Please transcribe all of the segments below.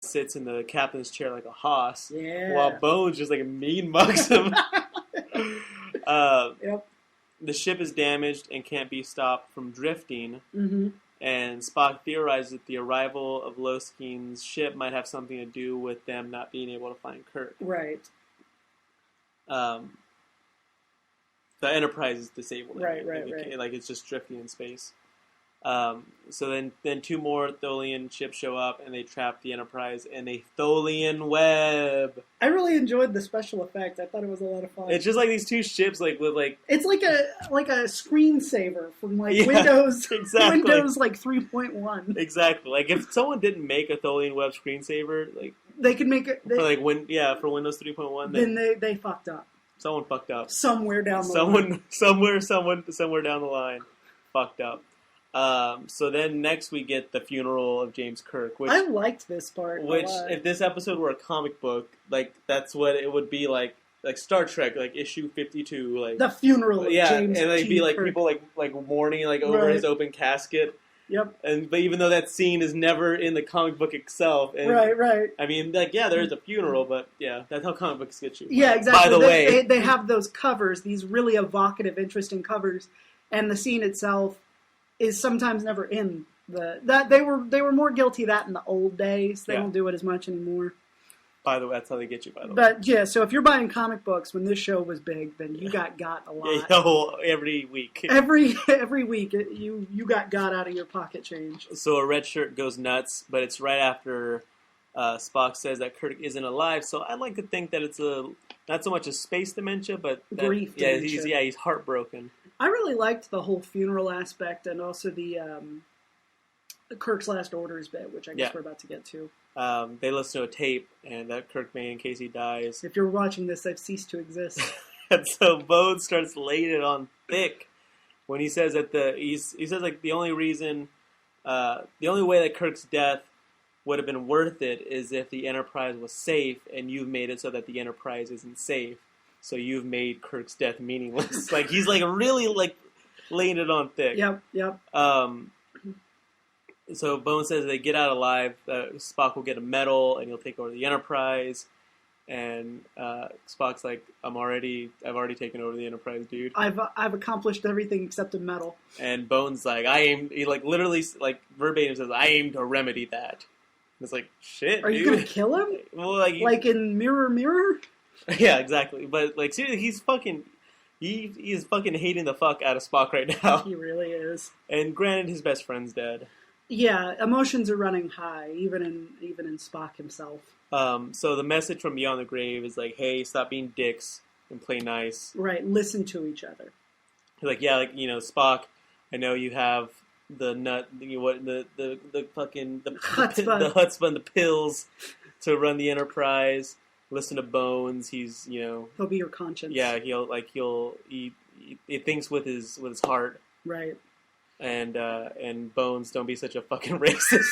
sits in the captain's chair like a hoss, Yeah. while Bones just like mean mugs him. Yep. The ship is damaged and can't be stopped from drifting. Mm-hmm. And Spock theorizes that the arrival of Loskeen's ship might have something to do with them not being able to find Kirk. Right. The Enterprise is disabled. Right. Like it's just drifting in space. So then two more Tholian ships show up and they trap the Enterprise in a Tholian Web. I really enjoyed the special effects. I thought it was a lot of fun. It's just like these two ships, like with like it's like a screensaver from like Yeah, Windows exactly. Windows like 3.1. Exactly. Like if someone didn't make a Tholian Web screensaver, like They could make it for like for Windows 3.1, then they fucked up. Someone fucked up. Somewhere down the line. Somewhere down the line fucked up. So then next we get the funeral of James Kirk, which I liked this part. Which, if this episode were a comic book, like that's what it would be like Star Trek, like issue 52, like the funeral of James and they'd T. be like Kirk. people like mourning like over Right. his open casket. Yep. But even though that scene is never in the comic book itself, and Right. I mean, like there is a funeral, but that's how comic books get you. Yeah, exactly. By the way, they have those covers, these really evocative, interesting covers, and the scene itself is sometimes never in they were more guilty of that in the old days. They don't do it as much anymore. By the way, that's how they get you. By the way, but yeah, so if you're buying comic books when this show was big, then you got a lot. Every week. Every week, you got out of your pocket change. So a red shirt goes nuts, but it's right after Spock says that Kirk isn't alive. So I like to think that it's not so much a space dementia, but grief dementia. He's heartbroken. I really liked the whole funeral aspect and also the Kirk's last orders bit, which I guess we're about to get to. They listen to a tape, and that Kirk made in case he dies. If you're watching this, I've ceased to exist. And so Bones starts laying it on thick when he says that he says like the only way that Kirk's death would have been worth it is if the Enterprise was safe, and you've made it so that the Enterprise isn't safe. So you've made Kirk's death meaningless. Like he's like really like laying it on thick. Yep. So Bones says they get out alive. Spock will get a medal and he'll take over the Enterprise. And Spock's like, I've already taken over the Enterprise, dude. I've accomplished everything except a medal. And Bones like, he like literally like verbatim says, I aim to remedy that. And it's like, shit, Are dude. you gonna kill him? Well, like in Mirror Mirror? Yeah, exactly. But like seriously, he's fucking hating the fuck out of Spock right now. He really is. And granted, his best friend's dead. Yeah, emotions are running high, even in Spock himself. So the message from Beyond the Grave is like, hey, stop being dicks and play nice. Right, listen to each other. Like, Spock, I know you have the chutzpah and the pills to run the Enterprise. Listen to Bones. He's, he'll be your conscience. Yeah, he thinks with his heart. Right. And Bones, don't be such a fucking racist.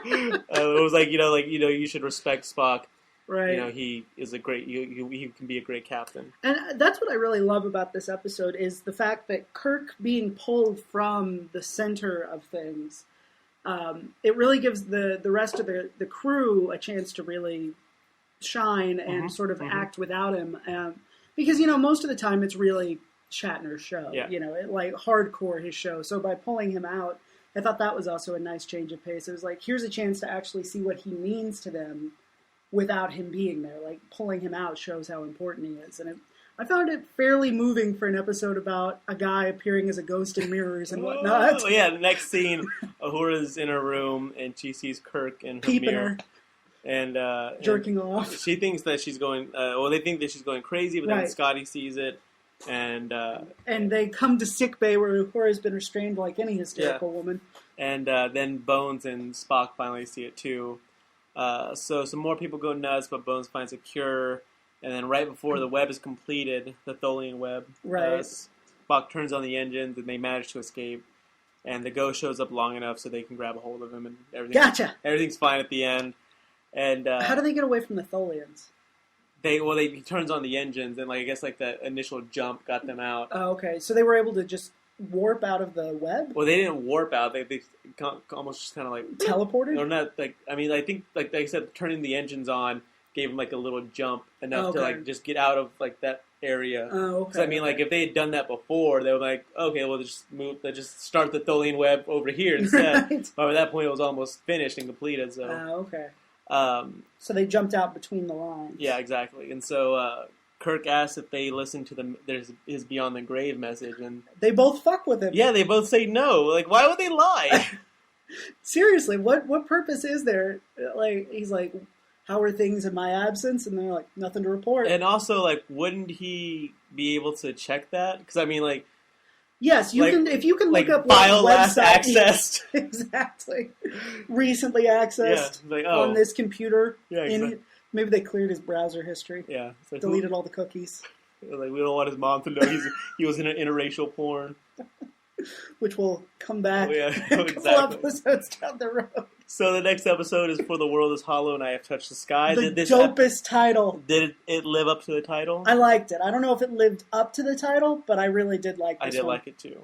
It was like, you should respect Spock. Right. He is a great, he can be a great captain. And that's what I really love about this episode is the fact that Kirk being pulled from the center of things, it really gives the rest of the crew a chance to really shine and sort of act without him. Because, most of the time it's really Shatner's show, like hardcore his show. So by pulling him out, I thought that was also a nice change of pace. It was like, here's a chance to actually see what he means to them without him being there. Like pulling him out shows how important he is. And I found it fairly moving for an episode about a guy appearing as a ghost in mirrors and whatnot. Yeah, the next scene, Uhura's in her room and she sees Kirk in her peeping mirror. Her. And jerking off. She thinks that she's going, they think that she's going crazy, but then Scotty sees it. And they come to sickbay where Uhura's been restrained like any hysterical woman. And then Bones and Spock finally see it too. So some more people go nuts, but Bones finds a cure. And then right before the web is completed, the Tholian Web, Spock turns on the engines and they manage to escape. And the ghost shows up long enough so they can grab a hold of him and everything. Gotcha! Everything's fine at the end. And how do they get away from the Tholians? He turns on the engines and I guess the initial jump got them out. Oh, okay. So they were able to just warp out of the web? Well, they didn't warp out. They almost just kind of like Teleported? or not. Like I mean, I think like I said, turning the engines on gave them like a little jump enough to like just get out of like that area. Oh, okay. Because I mean, like if they had done that before, they were like, okay, well, they just start the Tholian Web over here instead. Right. But by that point, it was almost finished and completed. So, okay. So they jumped out between the lines. Yeah, exactly. And so Kirk asks if they listen to his Beyond the Grave message, and they both fuck with him. Yeah, they both say no. Like, why would they lie? Seriously, what purpose is there? Like, he's like, how are things in my absence? And they're like, nothing to report. And also, like, wouldn't he be able to check that? Because I mean, like, yes, you can. If you can look up file what last website accessed, exactly, recently accessed like, on this computer. Yeah, exactly. Maybe they cleared his browser history. Yeah, so deleted all the cookies. Like, we don't want his mom to know he was in an interracial porn. Which will come back a couple episodes down the road. So the next episode is For the World is Hollow and I Have Touched the Sky. The dopest title. Did it live up to the title? I liked it. I don't know if it lived up to the title, but I really did like this I did one. like it too.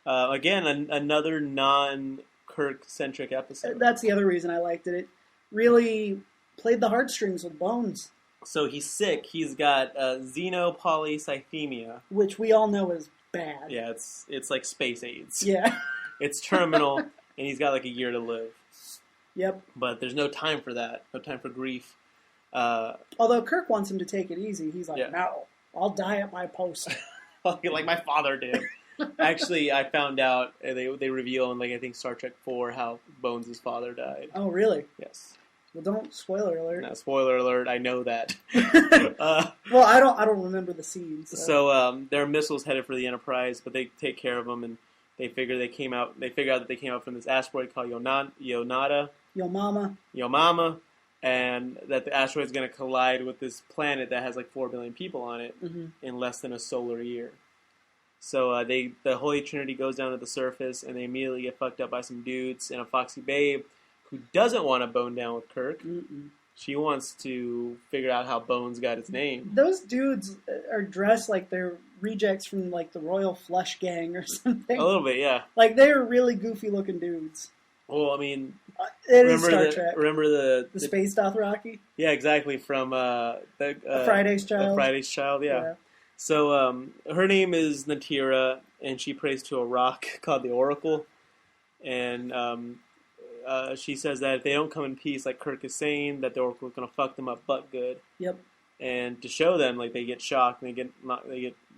Again, another non-Kirk-centric episode. That's the other reason I liked it. It really played the heartstrings with Bones. So he's sick. He's got xenopolycythemia. Which we all know is bad. Yeah, it's like space AIDS. Yeah. It's terminal, and he's got like a year to live. Yep. But there's no time for that. No time for grief. Although Kirk wants him to take it easy. He's like, no, I'll die at my post. Like my father did. Actually, I found out, they reveal in, like, I think Star Trek 4 how Bones' father died. Oh, really? Yes. Well, don't, spoiler alert. No, spoiler alert, I know that. Well, I don't remember the scenes. So there are missiles headed for the Enterprise, but they take care of them, and they figure out that they came out from this asteroid called Yomama, and that the asteroid's going to collide with this planet that has like 4 billion people on it in less than a solar year. So the Holy Trinity goes down to the surface, and they immediately get fucked up by some dudes and a foxy babe who doesn't want to bone down with Kirk. Mm-mm. She wants to figure out how Bones got his name. Those dudes are dressed like they're rejects from like the Royal Flush Gang or something. A little bit, yeah. Like they're really goofy looking dudes. Well, I mean, it is Star Trek. Remember the Space Dothraki? Yeah, exactly. From Friday's Child. Friday's Child, yeah. So her name is Natira, and she prays to a rock called the Oracle, and she says that if they don't come in peace, like Kirk is saying, that the Oracle is going to fuck them up butt good. Yep. And to show them, like, they get shocked and they get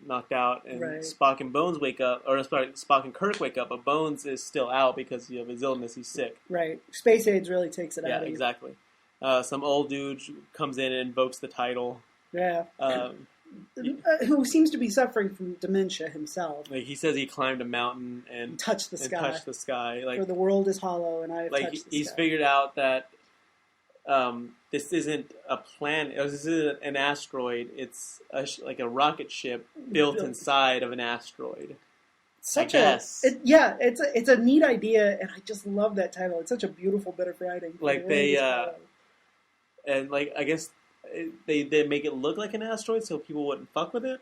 knocked out, and Spock and Bones wake up, or Spock and Kirk wake up, but Bones is still out because of his illness. He's sick. Right. Space AIDS really takes it out of you. Yeah, exactly. Some old dude comes in and invokes the title. Yeah. Who seems to be suffering from dementia himself. Like, he says he climbed a mountain and touched the sky. Like, for the world is hollow, and I have touched the sky. He's figured out that this isn't a planet. This isn't an asteroid. It's like a rocket ship built inside of an asteroid. It's a neat idea, and I just love that title. It's such a beautiful bit of writing. Like and like I guess they make it look like an asteroid so people wouldn't fuck with it,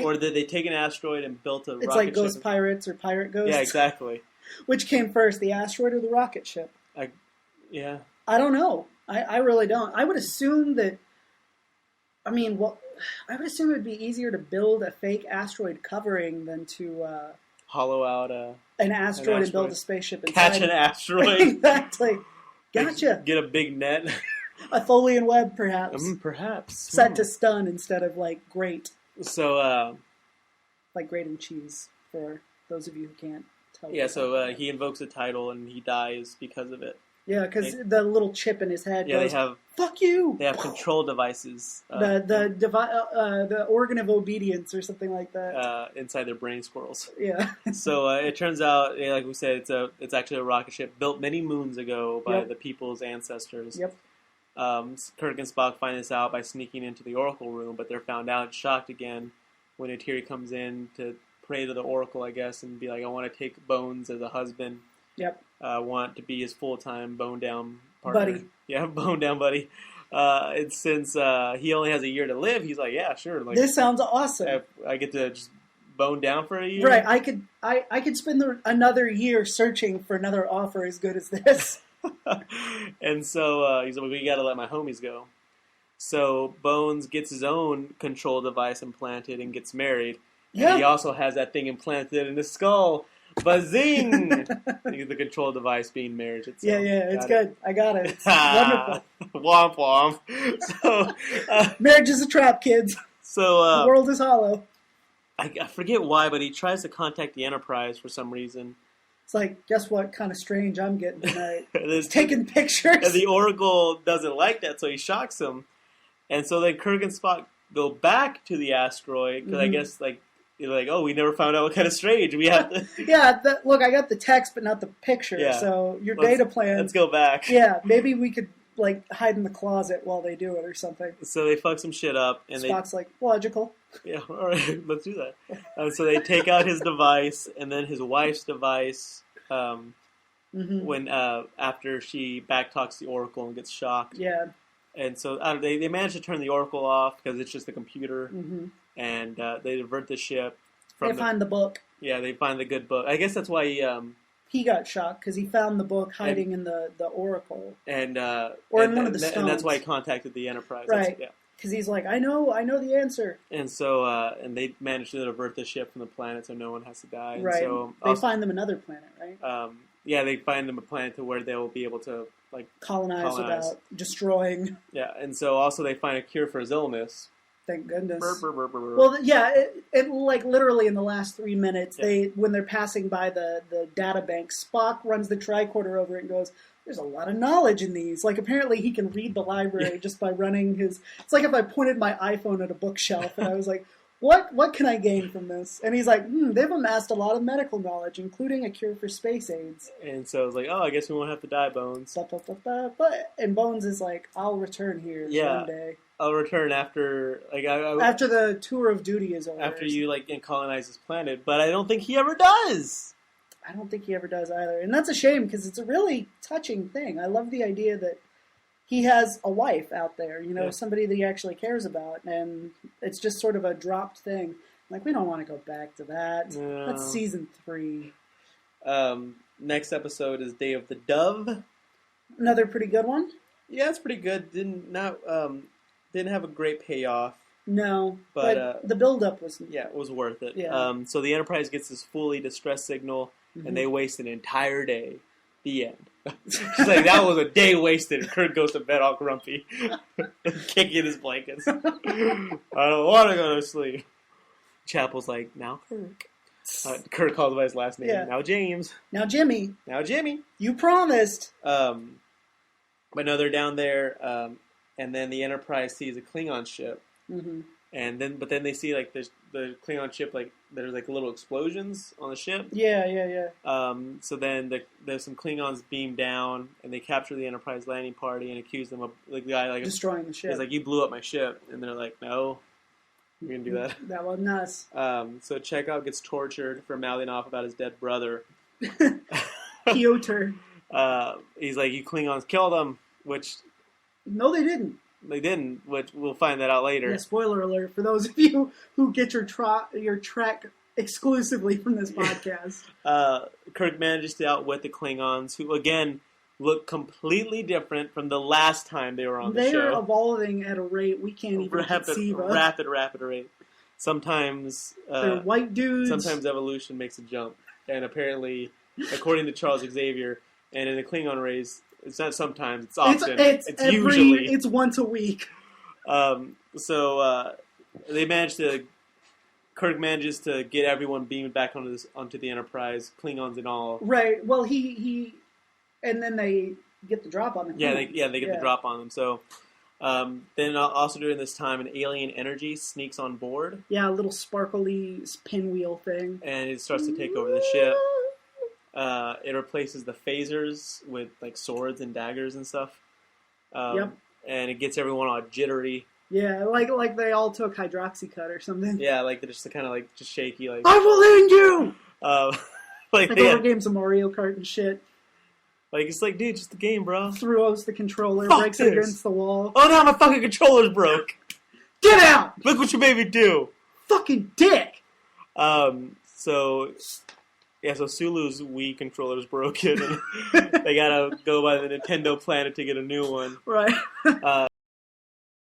or did they take an asteroid and built a rocket ship? It's like Ghost Pirates or Pirate Ghosts. Yeah, exactly. Which came first, the asteroid or the rocket ship? Yeah. I don't know. I really don't. I would assume that. I mean, I would assume it would be easier to build a fake asteroid covering than to hollow out an asteroid and build a spaceship inside. Catch an asteroid. Exactly. Gotcha. Get a big net. A Tholian Web, perhaps. Perhaps. Set to stun instead of like grate. So, like grating cheese for those of you who can't tell. Yeah. So he invokes a title and he dies because of it. Yeah, because the little chip in his head goes, they have, fuck you! They have control devices. The organ of obedience or something like that. Inside their brain squirrels. Yeah. So it turns out, like we said, it's actually a rocket ship built many moons ago by the people's ancestors. Yep. Kirk and Spock find this out by sneaking into the Oracle room, but they're found out and shocked again when Natiri comes in to pray to the Oracle, I guess, and be like, I want to take Bones as a husband. Yep. Want to be his full-time bone-down partner. Buddy. Yeah, bone-down buddy. And since he only has a year to live, he's like, yeah, sure. Like, this sounds awesome. I get to just Bone down for a year? Right. I could spend another year searching for another offer as good as this. And so he's like, we got to let my homies go. So Bones gets his own control device implanted and gets married. Yeah. And he also has that thing implanted in his skull. Bazing! The control device being marriage itself. Yeah, it's good. I got it. It's wonderful. Womp womp. So, marriage is a trap, kids. So the world is hollow. I forget why, but he tries to contact the Enterprise for some reason. It's like, guess what kind of strange I'm getting tonight? Taking pictures. And the Oracle doesn't like that, so he shocks him. And so then Kirk and Spock go back to the asteroid, because I guess, like, you're like, oh, we never found out what kind of strange. We have to... Yeah, look, I got the text, but not the picture. Yeah. So your data plan... Let's go back. Yeah, maybe we could, like, hide in the closet while they do it or something. So they fuck some shit up. And Spock's like, logical. Yeah, all right, let's do that. So they take out his device, and then his wife's device, when after she backtalks the Oracle and gets shocked. Yeah. And so they manage to turn the Oracle off because it's just a computer. And they divert the ship. They find the book. Yeah, they find the good book. I guess that's why he got shocked because he found the book hiding in the Oracle. And or in one of the stones. And that's why he contacted the Enterprise. Right. Because he's like, I know the answer. And so, and they managed to divert the ship from the planet so no one has to die. Right. And so they find them another planet, right? Yeah, they find them a planet to where they will be able to like colonize without destroying. Yeah, and so also they find a cure for his illness. Thank goodness. Burr, burr, burr, burr. Well, yeah, it like literally in the last 3 minutes, when they're passing by the data bank, Spock runs the tricorder over it and goes, "There's a lot of knowledge in these." Like apparently he can read the library just by running his. It's like if I pointed my iPhone at a bookshelf and I was like, "What can I gain from this?" And he's like, "They've amassed a lot of medical knowledge, including a cure for space AIDS." And so I was like, "Oh, I guess we won't have to die, Bones." And Bones is like, "I'll return here one day." I'll return after after the tour of duty is over. After you colonize this planet, but I don't think he ever does. I don't think he ever does either, and that's a shame because it's a really touching thing. I love the idea that he has a wife out there, somebody that he actually cares about, and it's just sort of a dropped thing. Like we don't want to go back to that. No. That's season 3. Next episode is Day of the Dove. Another pretty good one. Yeah, it's pretty good. Didn't have a great payoff. No, but the build-up was... Yeah, it was worth it. Yeah. So the Enterprise gets this fully distress signal, and they waste an entire day. The end. She's like, that was a day wasted, and Kirk goes to bed all grumpy, kicking his blankets. I don't want to go to sleep. Chapel's like, now Kirk. Kirk calls by his last name. Yeah. Now James. Now Jimmy. Now Jimmy. You promised. But no, they're down there... and then the Enterprise sees a Klingon ship, and then they see like the Klingon ship there's like little explosions on the ship. Yeah. So then there's some Klingons beam down, and they capture the Enterprise landing party and accuse them of the guy destroying the ship. He's like, you blew up my ship, and they're like, no, you're gonna do that. That wasn't us. So Chekhov gets tortured for mouthing off about his dead brother. Piotr. He's like, you Klingons killed him, which. No, they didn't. They didn't, which we'll find that out later. Yeah, spoiler alert for those of you who get your track exclusively from this podcast. Kirk manages to outwit the Klingons, who, again, look completely different from the last time they were on the show. They are evolving at a rate we can't even conceive of. Rapid rate. Sometimes... they're white dudes. Sometimes evolution makes a jump. And apparently, according to Charles Xavier, and in the Klingon race... It's not sometimes. It's often. It's usually. It's once a week. So they manage to. Kirk manages to get everyone beamed back onto the Enterprise, Klingons and all. Right. Well, he, and then they get the drop on them. Yeah, they get the drop on them. So then also during this time, an alien energy sneaks on board. Yeah, a little sparkly pinwheel thing, and it starts to take over the ship. It replaces the phasers with like swords and daggers and stuff. And it gets everyone all jittery. Yeah, like they all took hydroxycut or something. Yeah, like they're just kind of like just shaky. Like I will end you. Like over games of Mario Kart and shit. Like it's like, dude, just the game, bro. Throws the controller, breaks it against the wall. Oh no, my fucking controller's broke. Get out! Look what you made me do. Fucking dick. So Sulu's Wii controller's broken, and they gotta go by the Nintendo Planet to get a new one. Right.